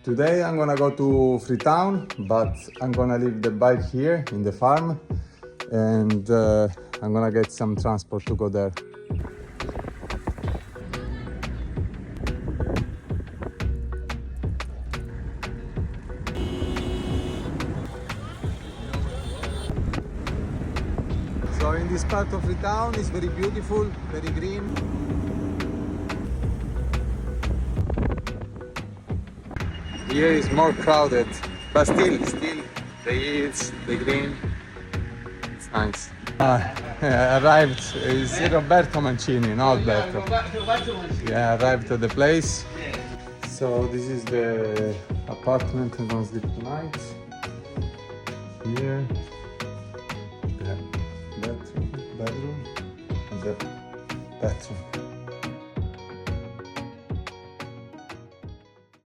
Today I'm gonna go to Freetown, but I'm gonna leave the bike here in the farm and I'm gonna get some transport to go there. So in this part of Freetown it's very beautiful, very green. Here is more crowded, but still the hills, the green, it's nice. Arrived, is Roberto Mancini, not Alberto. Yeah, arrived at the place. So this is the apartment I'm gonna sleep tonight. Here, the bedroom, and the bathroom.